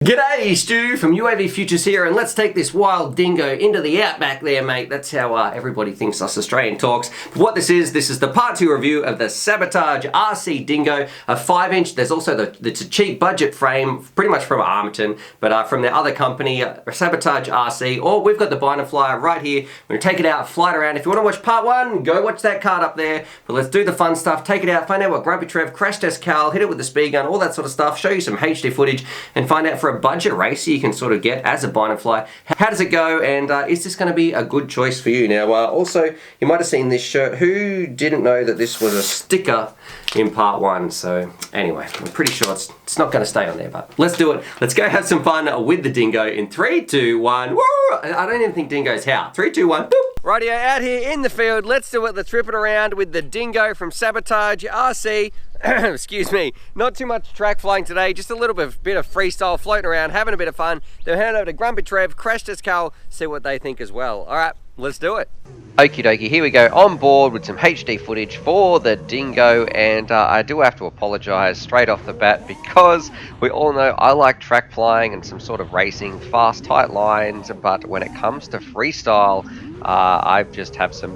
G'day, Stu from UAVfutures here, and let's take this wild dingo into the outback there, mate. That's how everybody thinks us Australian talks. But what this is the part 2 review of the Sabotage RC dingo, a 5-inch. There's also it's a cheap budget frame, pretty much from Armaton, but from the other company, Sabotage RC. Or we've got the binder flyer right here. We're gonna take it out, fly it around. If you want to watch part 1, go watch that card up there. But let's do the fun stuff. Take it out, find out what Grumpy Trev, crash test Cal, hit it with the speed gun, all that sort of stuff. Show you some HD footage and find out for a budget racer you can sort of get as a binder fly. How does it go, and is this going to be a good choice for you? Now, also, you might have seen this shirt. Who didn't know that this was a sticker in part 1? So anyway, I'm pretty sure it's not going to stay on there, but let's do it. Let's go have some fun with the dingo in 3, 2, 1. Woo! I don't even think dingoes howl. 3, 2, 1. Boop. Rightio, out here in the field. Let's do it. Let's rip it around with the dingo from Sabotage RC. Excuse me, not too much track flying today, just a little bit of freestyle, floating around, having a bit of fun. Then hand over to Grumpy Trev, crash test Cal, see what they think as well. All right, let's do it. Okie dokie, here we go, on board with some HD footage for the dingo, and I do have to apologise straight off the bat because we all know I like track flying and some sort of racing, fast, tight lines, but when it comes to freestyle, I just have some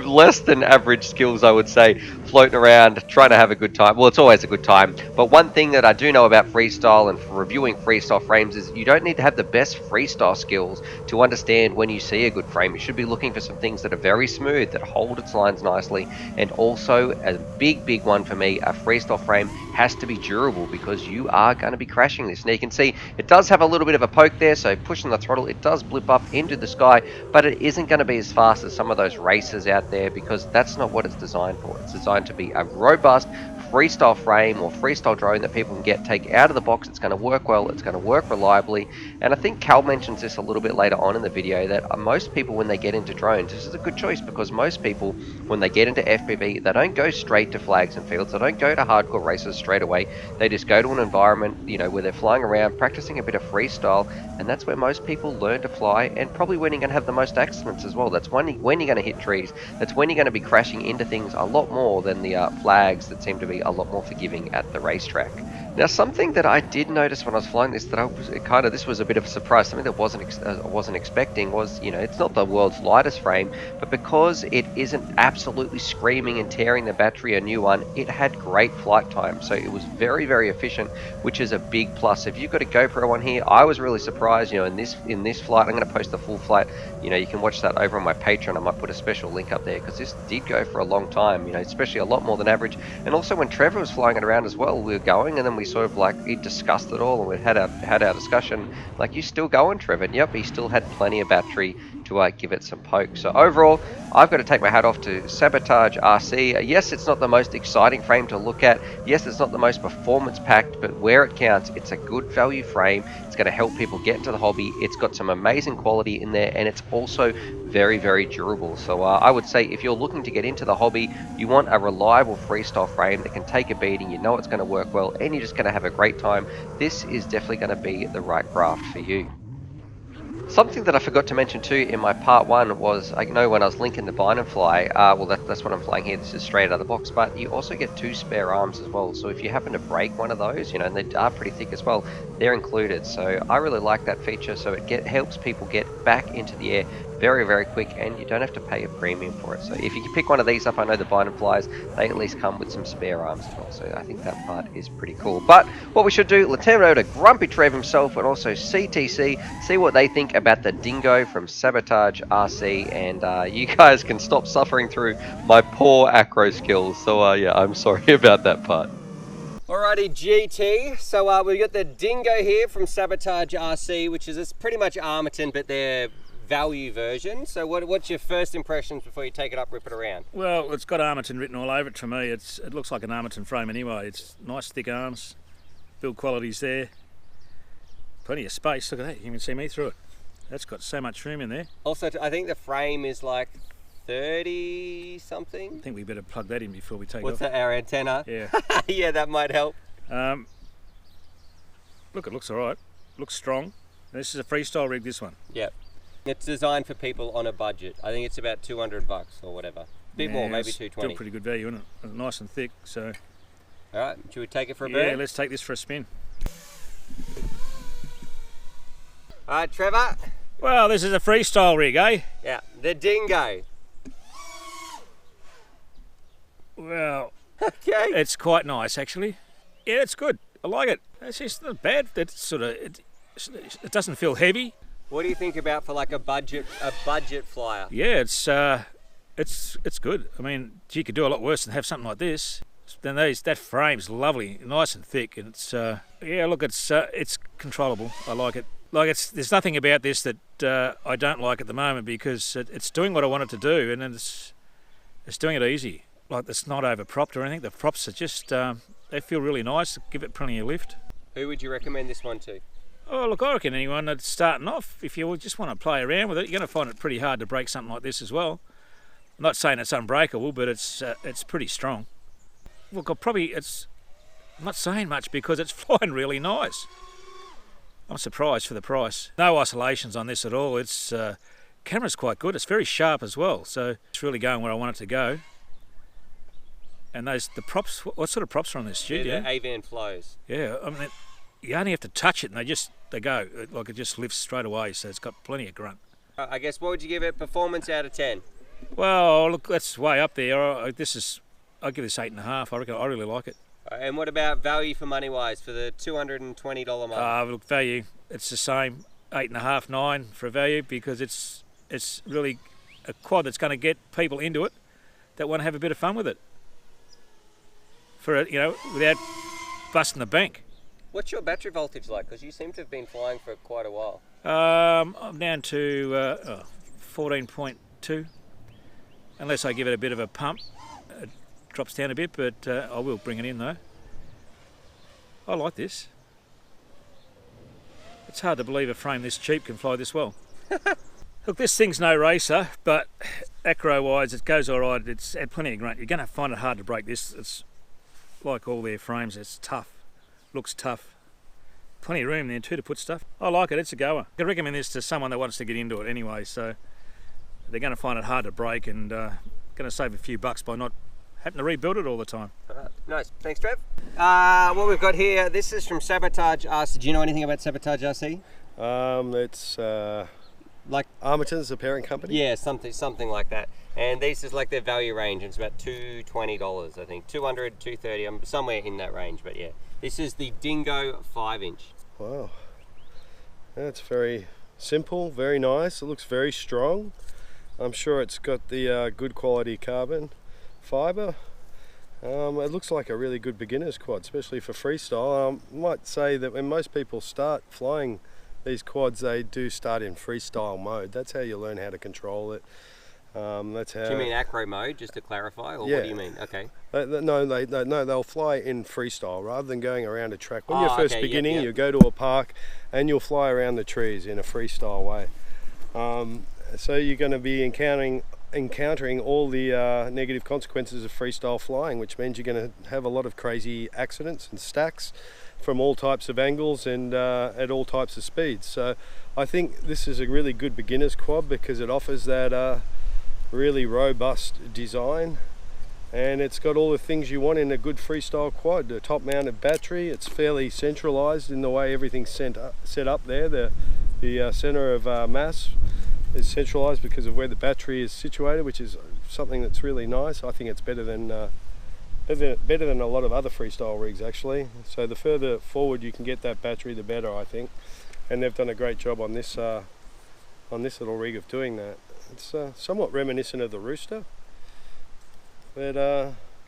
less than average skills, I would say, floating around, trying to have a good time. Well, it's always a good time, but one thing that I do know about freestyle and reviewing freestyle frames is you don't need to have the best freestyle skills to understand when you see a good frame. You should be looking for some things that are very smooth, that hold its lines nicely, and also a big one for me, a freestyle frame has to be durable because you are going to be crashing this. Now you can see it does have a little bit of a poke there, so pushing the throttle, it does blip up into the sky, but it isn't going to be as fast as some of those racers out there because that's not what it's designed for. It's designed to be a robust freestyle frame or freestyle drone that people can take out of the box. It's going to work well, it's going to work reliably, and I think Cal mentions this a little bit later on in the video that most people, when they get into drones, this is a good choice because most people, when they get into FPV, they don't go straight to flags and fields, they don't go to hardcore races straight away, they just go to an environment, you know, where they're flying around, practicing a bit of freestyle, and that's where most people learn to fly, and probably when you're going to have the most accidents as well. That's when you're going to hit trees, that's when you're going to be crashing into things a lot more than the flags that seem to be a lot more forgiving at the racetrack. Now, something that I did notice when I was flying this that this was a bit of a surprise, something that I wasn't expecting was, you know, it's not the world's lightest frame, but because it isn't absolutely screaming and tearing the battery a new one, it had great flight time, so it was very efficient, which is a big plus. If you've got a GoPro on here, I was really surprised, you know, in this flight, I'm going to post the full flight, you know, you can watch that over on my Patreon. I might put a special link up there because this did go for a long time, you know, especially a lot more than average. And also when Trevor was flying it around as well, we were going, and then we sort of like, he discussed it all, and we had our discussion, like, you still going, Trevor? And yep, he still had plenty of battery to give it some poke. So overall, I've got to take my hat off to Sabotage RC. Yes, it's not the most exciting frame to look at. Yes, it's not the most performance packed, but where it counts, it's a good value frame. It's going to help people get into the hobby. It's got some amazing quality in there, and it's also very durable. So I would say if you're looking to get into the hobby, you want a reliable freestyle frame that can take a beating, you know it's going to work well, and you're just going to have a great time, this is definitely going to be the right craft for you. Something that I forgot to mention too in my part 1 was, I know when I was linking the bind and fly, well that's what I'm flying here, this is straight out of the box, but you also get 2 spare arms as well, so if you happen to break one of those, you know, and they are pretty thick as well, they're included. So I really like that feature, so it helps people get back into the air very quick, and you don't have to pay a premium for it. So if you can pick one of these up, I know the bind and flies, they at least come with some spare arms as well, so I think that part is pretty cool. But what we should do, let's turn it over to Grumpy Trev himself and also CTC, see what they think about the dingo from Sabotage RC, and you guys can stop suffering through my poor acro skills. So yeah, I'm sorry about that part. Alrighty, GT, so we've got the dingo here from Sabotage RC, which is pretty much Armaton, but they're value version. So what's your first impressions before you take it up, rip it around? Well, it's got Armaton written all over it for me. It looks like an Armaton frame anyway. It's nice thick arms, build quality's there, plenty of space. Look at that, you can see me through it. That's got so much room in there. Also, I think the frame is like 30 something. I think we better plug that in before we take off. What's that, our antenna? Yeah. Yeah, that might help. Look, it looks all right. Looks strong. This is a freestyle rig, this one. Yep. It's designed for people on a budget. I think it's about 200 bucks or whatever. A bit more, maybe 220. Still pretty good value, isn't it? Nice and thick, so. All right, should we take it for a burn? Yeah, let's take this for a spin. All right, Trevor. Well, this is a freestyle rig, eh? Yeah, the dingo. Well, Okay. it's quite nice actually. Yeah, it's good. I like it. It's just not bad. It's sort of it doesn't feel heavy. What do you think about for like a budget flyer? Yeah, it's good. I mean, you could do a lot worse than have something like this. Then that frame's lovely, nice and thick, and it's yeah. Look, it's controllable. I like it. Like there's nothing about this that I don't like at the moment because it's doing what I want it to do, and it's doing it easy. Like it's not over propped or anything. The props are just they feel really nice. Give it plenty of lift. Who would you recommend this one to? Oh look, I reckon anyone that's starting off, if you just want to play around with it, you're going to find it pretty hard to break something like this as well. I'm not saying it's unbreakable, but it's pretty strong. Look, I'm not saying much because it's flying really nice. I'm surprised for the price. No oscillations on this at all. Its camera's quite good. It's very sharp as well, so it's really going where I want it to go. And the props, what sort of props are on this, Stu? Yeah, the Avan flows. Yeah, I mean, you only have to touch it and they go. Like it just lifts straight away, so it's got plenty of grunt. I guess, what would you give it performance out of 10? Well, look, that's way up there. I'll give this 8.5. I reckon I really like it. And what about value for money wise for the $220 mark? Look, value, it's the same, 8.5, 9 for value because it's really a quad that's going to get people into it that want to have a bit of fun with it. For it, without busting the bank. What's your battery voltage like? Because you seem to have been flying for quite a while. I'm down to 14.2, unless I give it a bit of a pump. It drops down a bit, but I will bring it in though. I like this. It's hard to believe a frame this cheap can fly this well. Look, this thing's no racer, but acro-wise it goes all right. It's had plenty of grunt. You're going to find it hard to break this. It's like all their frames, it's tough. Looks tough. Plenty of room there too to put stuff. I like it, it's a goer. I recommend this to someone that wants to get into it anyway, so they're going to find it hard to break and going to save a few bucks by not having to rebuild it all the time. Nice, thanks Trev. What we've got here, this is from Sabotage RC. Do you know anything about Sabotage RC? It's like Armiton's the parent company? Yeah, something like that. And this is like their value range, and it's about $220, I think. $200, $230, I'm somewhere in that range, but yeah. This is the Dingo 5-inch. Wow. That's very simple, very nice. It looks very strong. I'm sure it's got the good quality carbon fiber. It looks like a really good beginner's quad, especially for freestyle. I might say that when most people start flying these quads, they do start in freestyle mode. That's how you learn how to control it. That's how. Do you mean acro mode, just to clarify, or yeah. What do you mean? Okay. No, they'll fly in freestyle rather than going around a track. When you're first beginning, yep. You go to a park and you'll fly around the trees in a freestyle way. So you're going to be encountering all the negative consequences of freestyle flying, which means you're going to have a lot of crazy accidents and stacks from all types of angles and at all types of speeds. So I think this is a really good beginner's quad because it offers that really robust design, and it's got all the things you want in a good freestyle quad. The top mounted battery, it's fairly centralized in the way everything's set up there. The center of mass is centralized because of where the battery is situated, which is something that's really nice. I think it's better than a lot of other freestyle rigs actually. So the further forward you can get that battery, the better, I think. And they've done a great job on this little rig of doing that. It's somewhat reminiscent of the Rooster, but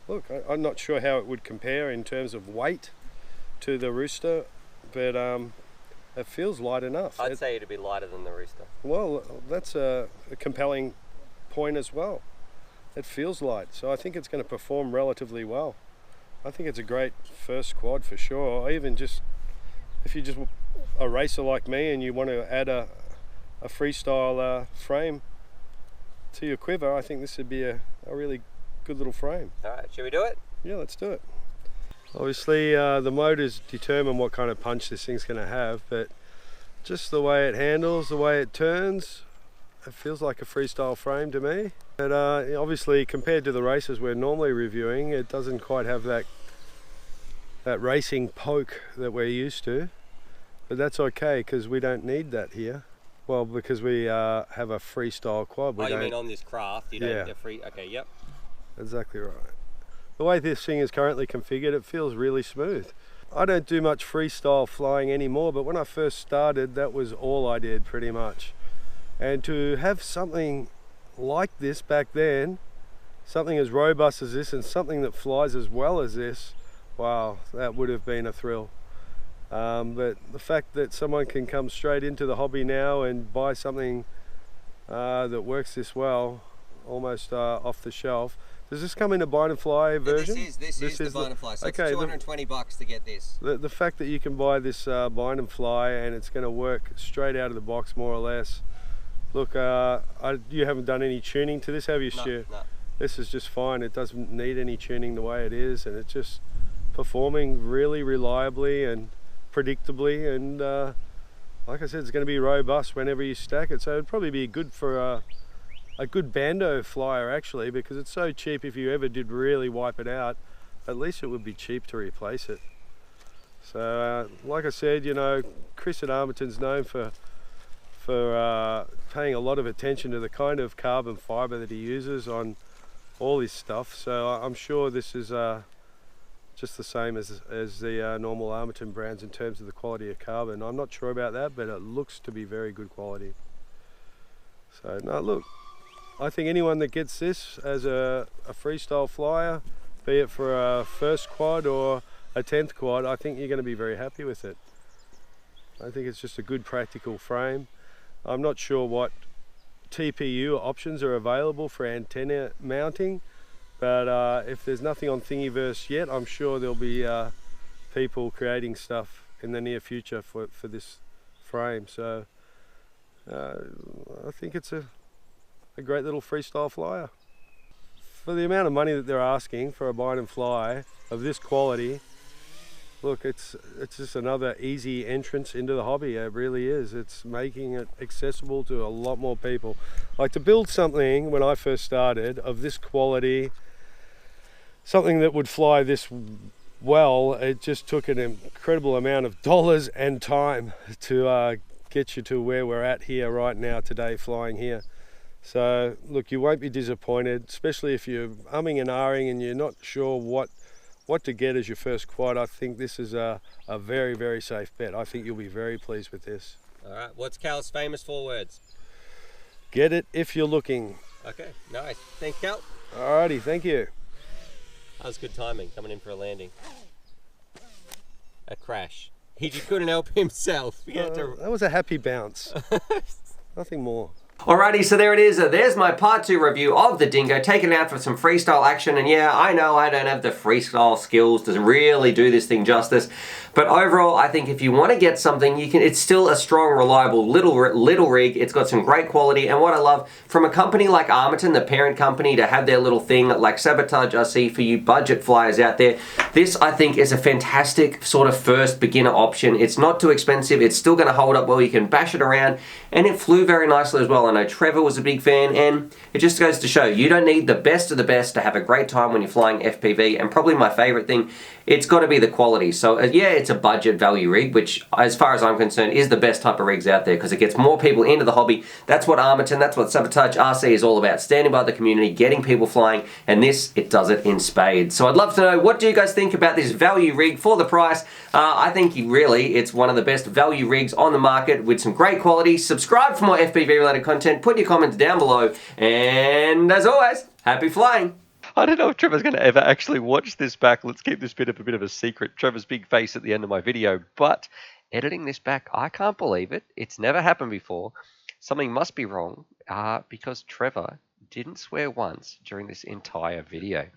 look, I'm not sure how it would compare in terms of weight to the Rooster, but it feels light enough. I'd say it'd be lighter than the Rooster. Well, that's a compelling point as well. It feels light, so I think it's going to perform relatively well. I think it's a great first quad for sure. Even just if you're just a racer like me and you want to add a freestyle frame to your quiver, I think this would be a really good little frame. Alright, should we do it? Yeah, let's do it. Obviously the motors determine what kind of punch this thing's going to have, but just the way it handles, the way it turns, it feels like a freestyle frame to me. But obviously compared to the races we're normally reviewing, it doesn't quite have that racing poke that we're used to. But that's okay because we don't need that here. Well, because we have a freestyle quad. You mean on this craft? You don't need a free. Okay, yep. Exactly right. The way this thing is currently configured, it feels really smooth. I don't do much freestyle flying anymore, but when I first started, that was all I did pretty much. And to have something like this back then, something as robust as this and something that flies as well as this, wow, that would have been a thrill. But the fact that someone can come straight into the hobby now and buy something that works this well, almost off the shelf. Does this come in a bind and fly version? Yeah, this is the bind and fly, so okay, it's $220 to get this. The fact that you can buy this bind and fly and it's going to work straight out of the box more or less. Look, you haven't done any tuning to this, have you, Stu? No. This is just fine. It doesn't need any tuning the way it is, and it's just performing really reliably and predictably, and like I said, it's going to be robust whenever you stack it, so it'd probably be good for a good bando flyer actually, because it's so cheap. If you ever did really wipe it out, at least it would be cheap to replace it. So like I said, you know, Chris at Armiton's known for paying a lot of attention to the kind of carbon fiber that he uses on all his stuff, so I'm sure this is just the same as the normal Armiton brands in terms of the quality of carbon. I'm not sure about that, but it looks to be very good quality. So no, look, I think anyone that gets this as a freestyle flyer, be it for a first quad or a 10th quad, I think you're going to be very happy with it. I think it's just a good practical frame. I'm not sure what TPU options are available for antenna mounting, but if there's nothing on Thingiverse yet, I'm sure there'll be people creating stuff in the near future for this frame. So I think it's a great little freestyle flyer. For the amount of money that they're asking for a bind and fly of this quality, look, it's just another easy entrance into the hobby. It really is. It's making it accessible to a lot more people. Like, to build something when I first started of this quality, something that would fly this well, it just took an incredible amount of dollars and time to get you to where we're at here right now today, flying here. So look, you won't be disappointed, especially if you're umming and ahhing and you're not sure what to get as your first quad. I think this is a very, very safe bet. I think you'll be very pleased with this. All right, what's Cal's famous 4 words? Get it if you're looking. Okay, nice. Thanks, Cal. Alrighty, thank you. That was good timing, coming in for a landing. A crash. He just couldn't help himself. That was a happy bounce. Nothing more. Alrighty, so there it is. There's my part 2 review of the Dingo, taken out for some freestyle action. And yeah, I know I don't have the freestyle skills to really do this thing justice, but overall, I think if you want to get something, you can. It's still a strong, reliable little rig. It's got some great quality, and what I love from a company like Armiton, the parent company, to have their little thing like Sabotage RC for you budget flyers out there. This, I think, is a fantastic sort of first beginner option. It's not too expensive. It's still going to hold up well. You can bash it around, and it flew very nicely as well. I know Trevor was a big fan, and it just goes to show you don't need the best of the best to have a great time when you're flying FPV. And probably my favorite thing, it's got to be the quality. So yeah, it's a budget value rig, which as far as I'm concerned is the best type of rigs out there because it gets more people into the hobby. That's what Armiton, that's what Sabotage RC is all about, standing by the community, getting people flying, and this, it does it in spades. So I'd love to know, what do you guys think about this value rig for the price? I think really it's one of the best value rigs on the market with some great quality. Subscribe for more FPV related content, put your comments down below, and as always, happy flying. I don't know if Trevor's going to ever actually watch this back. Let's keep this bit a bit of a secret. Trevor's big face at the end of my video, but editing this back, I can't believe it. It's never happened before. Something must be wrong because Trevor didn't swear once during this entire video.